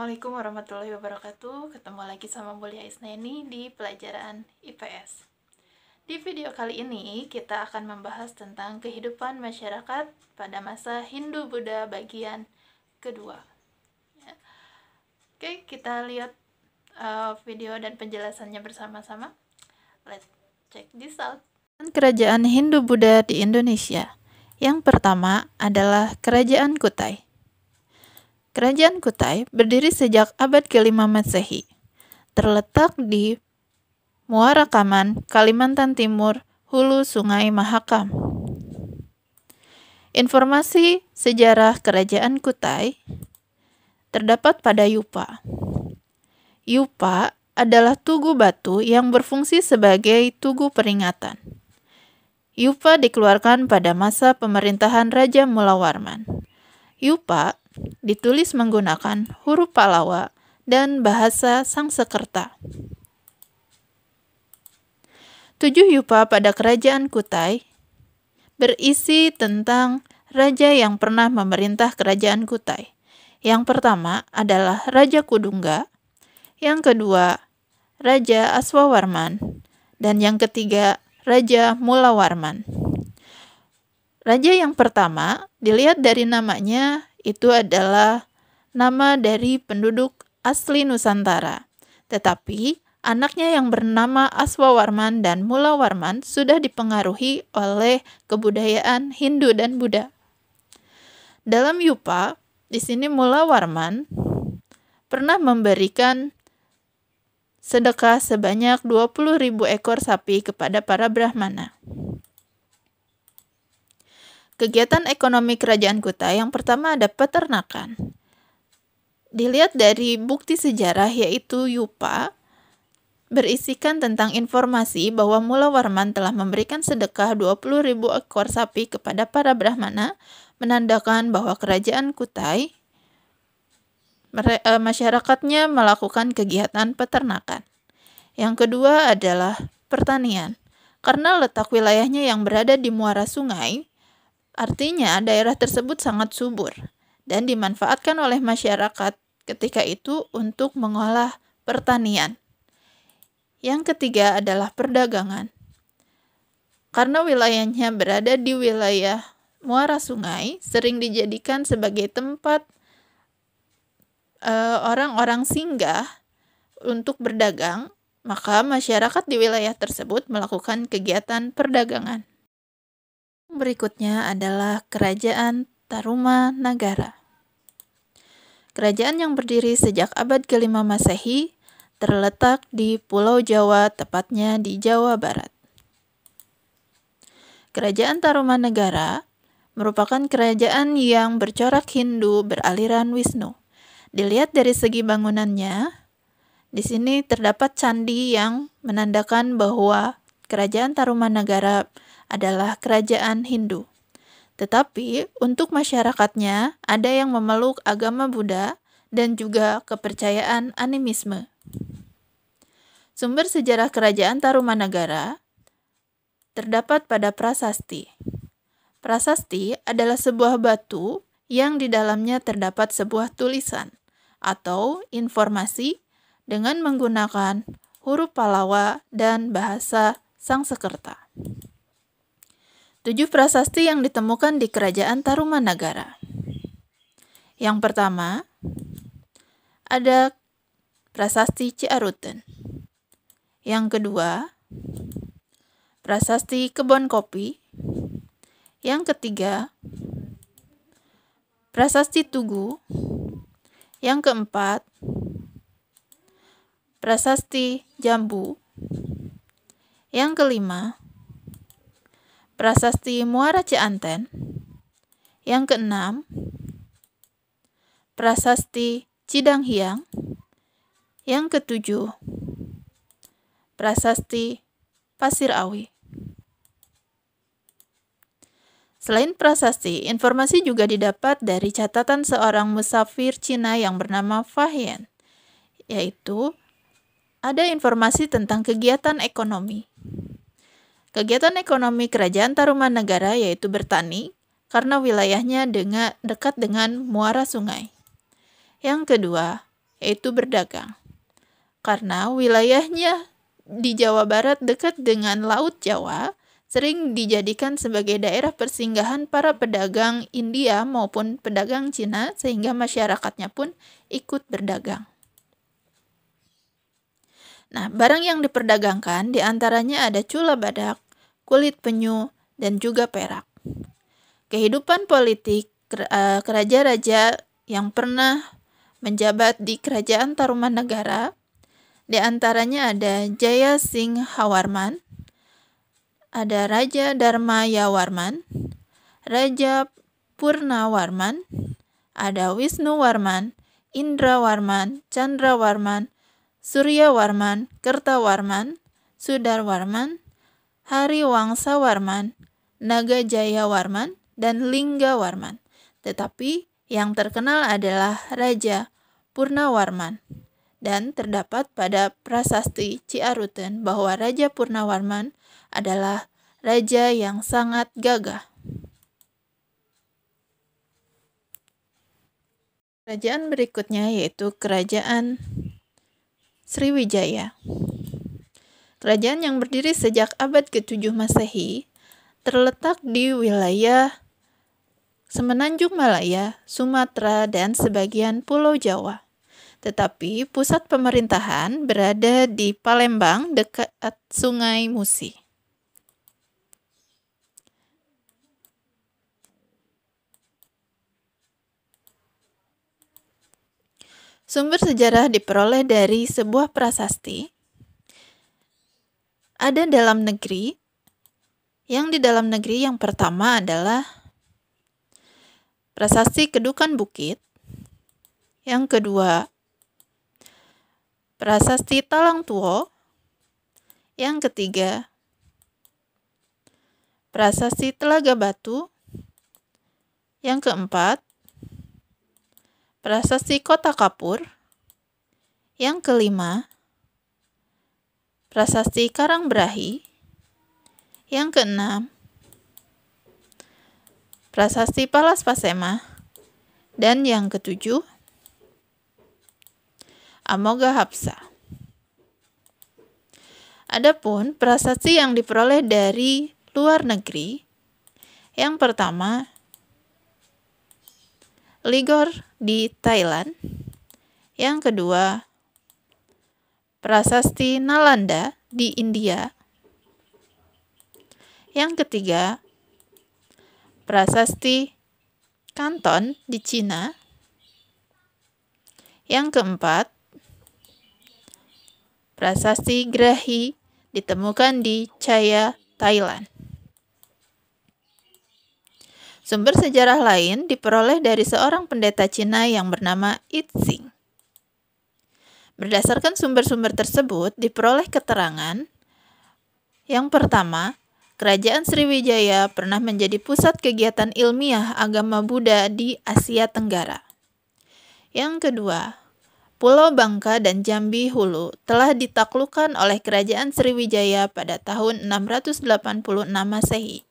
Assalamualaikum warahmatullahi wabarakatuh. Ketemu lagi sama Mulia Isneni di pelajaran IPS. Di video kali ini kita akan membahas tentang kehidupan masyarakat pada masa Hindu-Buddha bagian kedua. Ya. Oke, kita lihat video dan penjelasannya bersama-sama. Let's check this out. Kerajaan Hindu-Buddha di Indonesia. Yang pertama adalah Kerajaan Kutai. Kerajaan Kutai berdiri sejak abad ke-5 Masehi. Terletak di Muara Kaman, Kalimantan Timur, hulu Sungai Mahakam. Informasi sejarah Kerajaan Kutai terdapat pada Yupa. Yupa adalah tugu batu yang berfungsi sebagai tugu peringatan. Yupa dikeluarkan pada masa pemerintahan Raja Mulawarman. Yupa ditulis menggunakan huruf Pallawa dan bahasa Sangsekerta. 7 yupa pada Kerajaan Kutai berisi tentang raja yang pernah memerintah Kerajaan Kutai. Yang pertama adalah Raja Kudungga, yang kedua Raja Aswawarman, dan yang ketiga Raja Mulawarman. Raja yang pertama, dilihat dari namanya, itu adalah nama dari penduduk asli Nusantara. Tetapi, anaknya yang bernama Aswawarman dan Mulawarman sudah dipengaruhi oleh kebudayaan Hindu dan Buddha. Dalam Yupa, di sini Mulawarman pernah memberikan sedekah sebanyak 20.000 ekor sapi kepada para Brahmana. Kegiatan ekonomi Kerajaan Kutai yang pertama ada peternakan. Dilihat dari bukti sejarah yaitu Yupa berisikan tentang informasi bahwa Mulawarman telah memberikan sedekah 20.000 ekor sapi kepada para Brahmana, menandakan bahwa Kerajaan Kutai masyarakatnya melakukan kegiatan peternakan. Yang kedua adalah pertanian. Karena letak wilayahnya yang berada di muara sungai, artinya daerah tersebut sangat subur dan dimanfaatkan oleh masyarakat ketika itu untuk mengolah pertanian. Yang ketiga adalah perdagangan. Karena wilayahnya berada di wilayah muara sungai, sering dijadikan sebagai tempat orang-orang singgah untuk berdagang, maka masyarakat di wilayah tersebut melakukan kegiatan perdagangan. Berikutnya adalah Kerajaan Tarumanagara. Kerajaan yang berdiri sejak abad ke-5 Masehi terletak di Pulau Jawa, tepatnya di Jawa Barat. Kerajaan Tarumanagara merupakan kerajaan yang bercorak Hindu beraliran Wisnu. Dilihat dari segi bangunannya, di sini terdapat candi yang menandakan bahwa Kerajaan Tarumanagara adalah kerajaan Hindu. Tetapi untuk masyarakatnya ada yang memeluk agama Buddha dan juga kepercayaan animisme. Sumber sejarah Kerajaan Tarumanagara terdapat pada prasasti. Prasasti adalah sebuah batu yang di dalamnya terdapat sebuah tulisan atau informasi dengan menggunakan huruf Pallawa dan bahasa Sangsekerta. 7 prasasti yang ditemukan di Kerajaan Tarumanagara. Yang pertama, ada Prasasti Ciaruten. Yang kedua, Prasasti Kebon Kopi. Yang ketiga, Prasasti Tugu. Yang keempat, Prasasti Jambu. Yang kelima, Prasasti Muara Cianten. Yang keenam, Prasasti Cidanghiang. Yang ketujuh, Prasasti Pasir Awi. Selain prasasti, informasi juga didapat dari catatan seorang musafir Cina yang bernama Fahian, yaitu ada informasi tentang kegiatan ekonomi. Kegiatan ekonomi Kerajaan Tarumanagara yaitu bertani, karena wilayahnya dekat dengan muara sungai. Yang kedua, yaitu berdagang. Karena wilayahnya di Jawa Barat dekat dengan Laut Jawa, sering dijadikan sebagai daerah persinggahan para pedagang India maupun pedagang Cina, sehingga masyarakatnya pun ikut berdagang. Nah, barang yang diperdagangkan diantaranya ada cula badak, kulit penyu, dan juga perak. Kehidupan politik raja-raja yang pernah menjabat di Kerajaan Tarumanagara, di antaranya ada Jaya Singhawarman, ada Raja Dharmayawarman, Raja Purnawarman, ada Wisnuwarman, Indrawarman, Chandrawarman, Suryawarman, Kertawarman, Sudarwarman, Hariwangsawarman, Nagajayawarman, dan Linggawarman. Tetapi yang terkenal adalah Raja Purnawarman. Dan terdapat pada prasasti Ciaruten bahwa Raja Purnawarman adalah raja yang sangat gagah. Kerajaan berikutnya yaitu Kerajaan Sriwijaya. Kerajaan yang berdiri sejak abad ke-7 Masehi, terletak di wilayah Semenanjung Malaya, Sumatera, dan sebagian Pulau Jawa. Tetapi pusat pemerintahan berada di Palembang dekat Sungai Musi. Sumber sejarah diperoleh dari sebuah prasasti. Ada dalam negeri. Yang di dalam negeri yang pertama adalah prasasti Kedukan Bukit. Yang kedua, prasasti Talang Tuo. Yang ketiga, prasasti Telaga Batu. Yang keempat, prasasti Kota Kapur. Yang kelima, prasasti Karangbrahi. Yang keenam, prasasti Palas Pasema. Dan yang ketujuh, Amoga Hapsa. Adapun prasasti yang diperoleh dari luar negeri, yang pertama, Ligor di Thailand. Yang kedua, prasasti Nalanda di India. Yang ketiga, prasasti Kanton di Cina. Yang keempat, prasasti Grahi ditemukan di Chaya, Thailand. Sumber sejarah lain diperoleh dari seorang pendeta Cina yang bernama Itzing. Berdasarkan sumber-sumber tersebut, diperoleh keterangan yang pertama, Kerajaan Sriwijaya pernah menjadi pusat kegiatan ilmiah agama Buddha di Asia Tenggara. Yang kedua, Pulau Bangka dan Jambi Hulu telah ditaklukkan oleh Kerajaan Sriwijaya pada tahun 686 Masehi.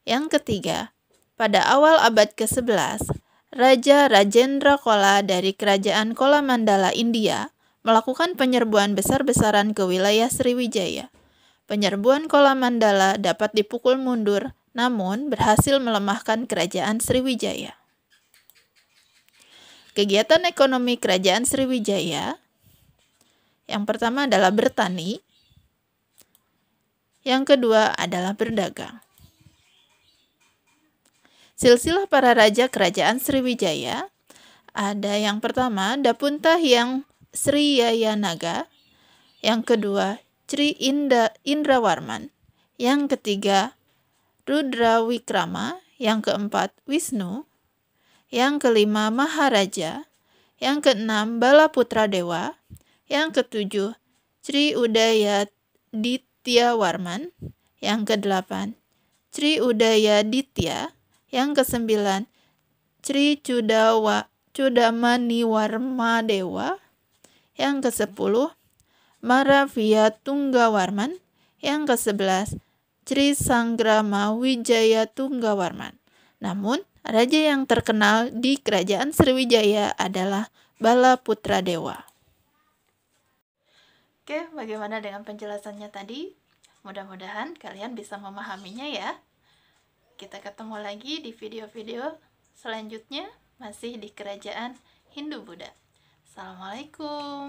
Yang ketiga, pada awal abad ke-11, Raja Rajendra Chola dari Kerajaan Cholamandala India melakukan penyerbuan besar-besaran ke wilayah Sriwijaya. Penyerbuan Cholamandala dapat dipukul mundur, namun berhasil melemahkan Kerajaan Sriwijaya. Kegiatan ekonomi Kerajaan Sriwijaya yang pertama adalah bertani, yang kedua adalah berdagang. Silsilah para raja Kerajaan Sriwijaya ada yang pertama Dapunta Hyang Sriyayanaga, yang kedua Sri Indrawarman, yang ketiga Rudra Wikrama, yang keempat Wisnu, yang kelima Maharaja, yang keenam Balaputra Dewa, yang ketujuh Sri Udaya Dityawarman, yang kedelapan Sri Udaya Ditya, yang kesembilan Sri Cudamaniwarma Dewa, yang kesepuluh Maravia Tunggawarman, yang ke-11 Sri Sanggrama Wijaya Tunggawarman. Namun, raja yang terkenal di Kerajaan Sriwijaya adalah Balaputradewa. Oke, bagaimana dengan penjelasannya tadi? Mudah-mudahan kalian bisa memahaminya ya. Kita ketemu lagi di video-video selanjutnya, masih di Kerajaan Hindu Buddha. Assalamualaikum.